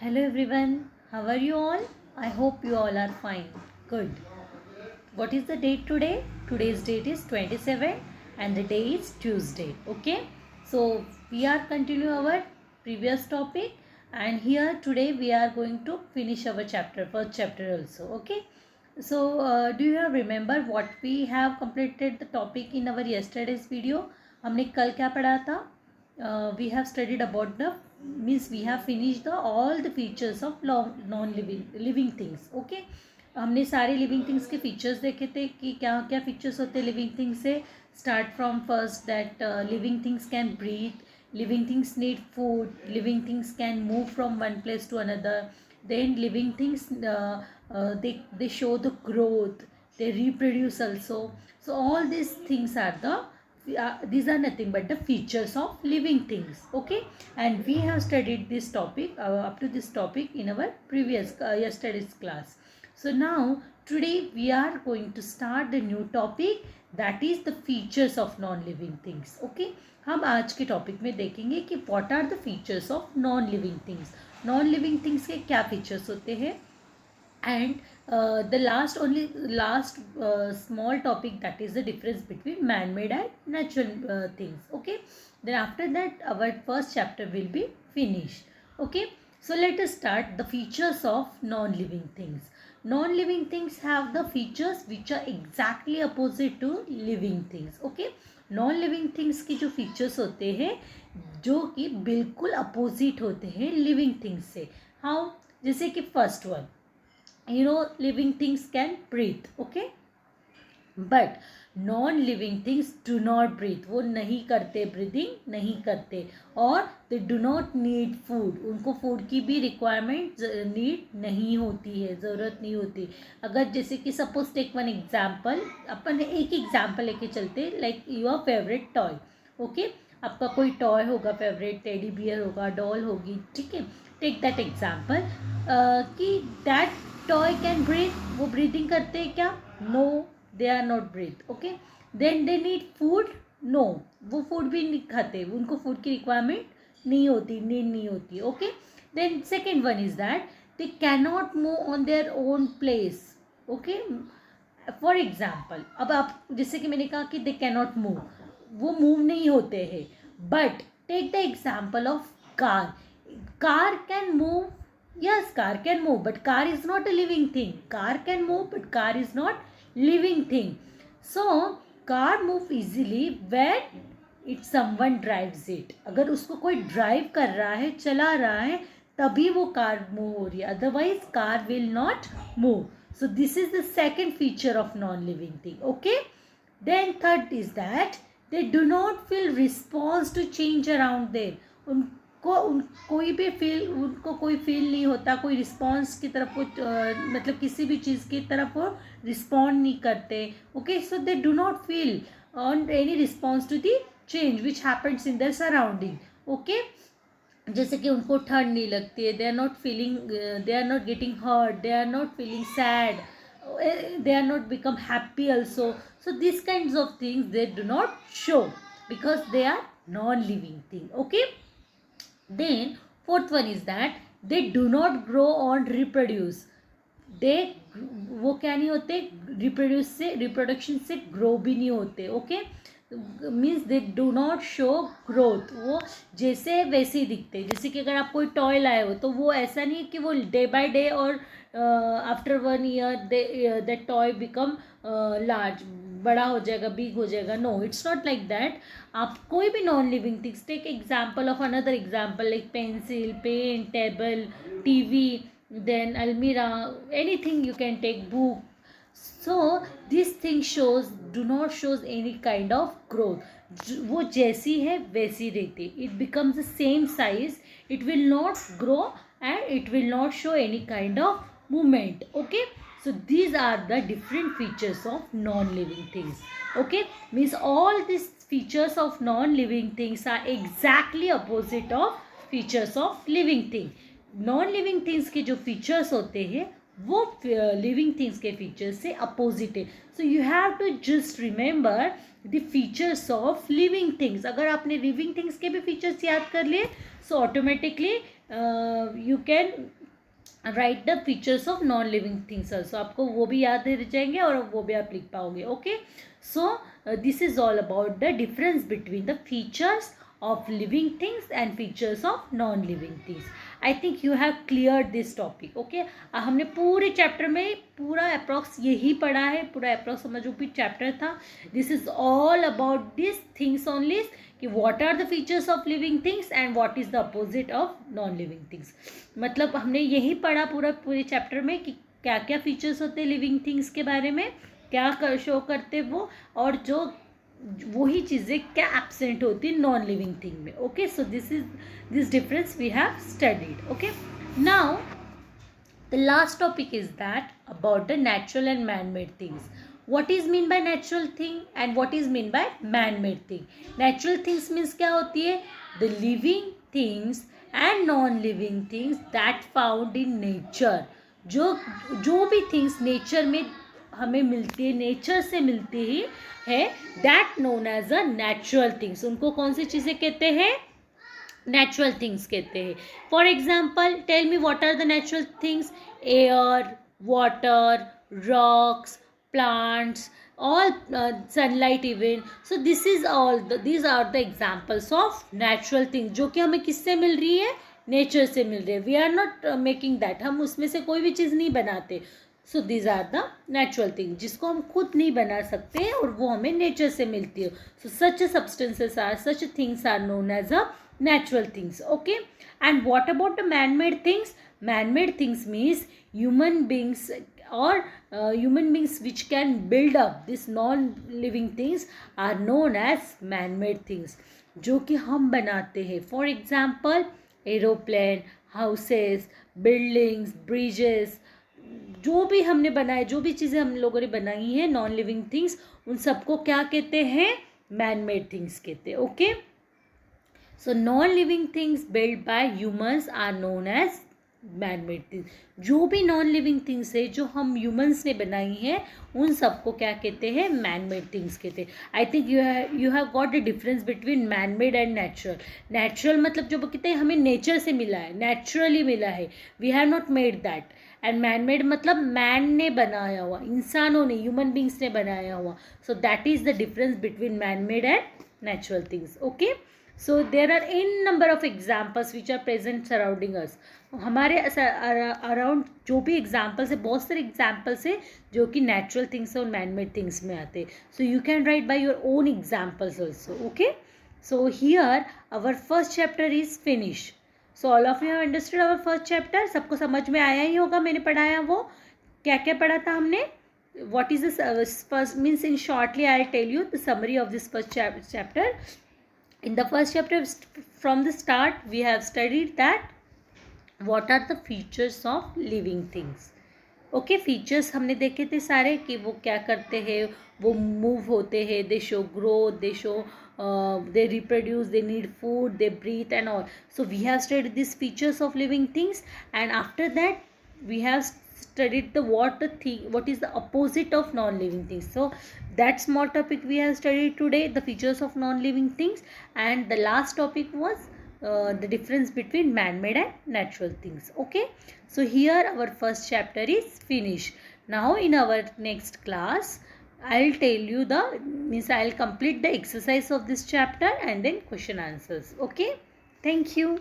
Hello everyone, how are you all? I hope you all are fine. Good. What is the date today? Today's date is 27 and the day is Tuesday. Okay. So we are continuing our previous topic and here today we are going to finish our chapter, first chapter also. Okay. So do you remember what we have completed the topic in our yesterday's video? हमने कल क्या पढ़ा था? We have studied about the means we have finished the all the features of non living things. Okay. हमने सारे living things के features देखे थे कि क्या क्या फीचर्स होते हैं लिविंग थिंग्स से. Start from first that living things can breathe, living things need food, living things can move from one place to another, then living things they show the growth, they reproduce also. So all these things are these are nothing but the features of living things. Okay, and we have studied this topic up to this topic in our previous yesterday's class. So now today we are going to start the new topic, that is the features of non living things. Okay, हम आज के topic में देखेंगे कि what are the features of non living things. Non living things के क्या features होते हैं, and the last small topic, that is the difference between man made and natural things. Okay, then after that our first chapter will be finished. Okay, so let us start the features of non living things. Non living things have the features which are exactly opposite to living things. Okay, non living things की जो features होते हैं जो कि बिल्कुल opposite होते हैं living things से. हाउ? जैसे कि first one, living things can breathe. Okay, but non living things do not breathe. वो नहीं करते, ब्रीदिंग नहीं करते, और they do not need food. उनको फूड की भी रिक्वायरमेंट नीड नहीं होती है, ज़रूरत नहीं होती. अगर जैसे कि सपोज टेक वन एग्जाम्पल, अपन एक एग्जाम्पल लेके चलते, like your favourite toy. Okay, आपका कोई टॉय होगा फेवरेट, टेडी बियर होगा, डॉल होगी. ठीक है, टेक दैट एग्जाम्पल कि दैट टॉय कैन ब्रीथ. वो ब्रीदिंग करते हैं क्या? No, they are not breathe. Okay, then they need food. No, वो food भी नहीं खाते, उनको food की requirement नहीं होती, need नहीं होती. Okay, then second one is that they cannot move on their own place. Okay, for example, अब आप जैसे कि मैंने कहा कि they cannot move, वो move नहीं होते हैं. But take the example of car. Car can move. Yes, car can move, but car is not a living thing. Car can move, but car is not living thing. So car move easily when it someone drives it. अगर उसको कोई drive कर रहा है, चला रहा है, तभी वो कार मूव हो रही है, otherwise car will not move. So this is the second feature of non living thing. Okay, then third is that they do not feel response to change around them. उनको कोई feel नहीं होता, कोई response की तरफ, मतलब किसी भी चीज़ की तरफ वो रिस्पॉन्ड नहीं करते. Okay, so they do not feel on any response to the change which happens in their surrounding. Okay, जैसे कि उनको ठंड नहीं लगती है, they are not feeling, they are not getting hurt, they are not feeling sad, they are not become happy also. So these kinds of things they do not show because they are non-living thing. Okay, then fourth one is that they do not grow or reproduce. they वो क्या नहीं होते, reproduction से grow भी नहीं होते. Okay, means they do not show growth. वो जैसे वैसे ही दिखते. जैसे कि अगर आप कोई टॉय लाए हो तो वो ऐसा नहीं कि वो डे बाय डे और after 1 year that toy become large, बड़ा हो जाएगा, बिग हो जाएगा. No, it's not like that. आप कोई भी non living things, take example of another example like pencil, pen, table, TV, then almirah, anything you can take, book. So this thing do not shows any kind of growth. वो जैसी है वैसी रहती. It becomes the same size, it will not grow and it will not show any kind of movement. Okay, so these are the different features of non-living things. Okay, means all these features of non-living things are exactly opposite of features of living thing. Non living things के जो features होते हैं वो living things के features से opposite है. So you have to just remember the features of living things. अगर आपने लिविंग थिंग्स के भी फीचर्स याद कर लिए so automatically you can right the features of non living things also, आपको वो भी याद रह जाएंगे और वो भी आप लिख पाओगे. Okay, so this is all about the difference between the features of living things and features of non living things. I think you have cleared this topic. Okay, हमने पूरे चैप्टर में पूरा अप्रॉक्स यही पढ़ा है, पूरा अप्रॉक्स समझो भी चैप्टर था. This is all about this things only, कि what are the features of living things and what is the opposite of non living things. मतलब हमने यही पढ़ा पूरे चैप्टर में कि क्या क्या फीचर्स होते हैं लिविंग थिंग्स के बारे में, क्या शो करते वो, और जो वही चीज़ें क्या एब्सेंट होती है नॉन लिविंग थिंग में. Okay, so this difference we have studied. Okay, now the last topic is that about the natural and man made things. what is mean by natural thing and what is mean by man made thing. natural things means क्या होती है, the living things and non living things that found in nature. जो भी things nature में हमें मिलती है, nature से मिलती ही है, that known as a natural things. उनको कौन सी चीज़ें कहते हैं, नेचुरल थिंग्स कहते हैं. For example tell me what are the natural things. Air, water, rocks, plants, all sunlight even. so these are the examples of natural things जो कि हमें किससे मिल रही है, नेचर से मिल रही है. We are not making that, हम उसमें से कोई भी चीज़ नहीं बनाते. So these are the natural thing जिसको हम खुद नहीं बना सकते और वो हमें नेचर से मिलती है. So such substances are, such things are known as a natural things. Okay, and what about the man-made things? Man-made things means human beings or human beings which can build up this non-living things are known as man-made things, जो कि हम बनाते हैं. For example, aeroplane, houses, buildings, bridges, जो भी हमने बनाए, जो भी चीज़ें हम लोगों ने बनाई हैं नॉन लिविंग थिंग्स, उन सबको क्या कहते हैं, मैन मेड थिंग्स कहते हैं. Okay, so non living things build by humans are known as man made things. जो भी नॉन लिविंग थिंग्स है जो हम ह्यूमंस ने बनाई हैं, उन सबको क्या कहते हैं, मैन मेड थिंग्स कहते हैं. I think you have got the difference between man made and natural. Natural मतलब जो कहते हैं हमें नेचर से मिला है, नेचुरली मिला है, we have not made that. And man made मतलब मैन ने बनाया हुआ, इंसानों ने, ह्यूमन बींग्स ने बनाया हुआ. So that is the difference between man made and natural things. Okay, so there are in number of examples which are present surrounding us. हमारे अराउंड जो भी एग्जाम्पल्स है, बहुत सारे एग्जाम्पल्स है जो कि नेचुरल थिंग्स और मैन मेड थिंग्स में आते हैं. So you can write by your own examples also. Okay, so here our first chapter is finish. So all of you have understood our first chapter. सबको समझ में आया ही होगा, मैंने पढ़ाया वो क्या क्या पढ़ा था हमने. what is this first means in shortly I'll tell you the summary of this first chapter. In the first chapter from the start we have studied that what are the features of living things. Okay, features हमने देखे थे सारे कि वो क्या करते हैं, वो मूव होते हैं, दे show growth, they show they reproduce, they need food, they breathe and all. So we have studied these features of living things, and after that we have studied what is the opposite of non-living things. So that small topic we have studied today, the features of non-living things, and the last topic was the difference between man-made and natural things. Okay, so here our first chapter is finished. Now in our next class I'll tell you I'll complete the exercise of this chapter and then question answers. Okay, thank you.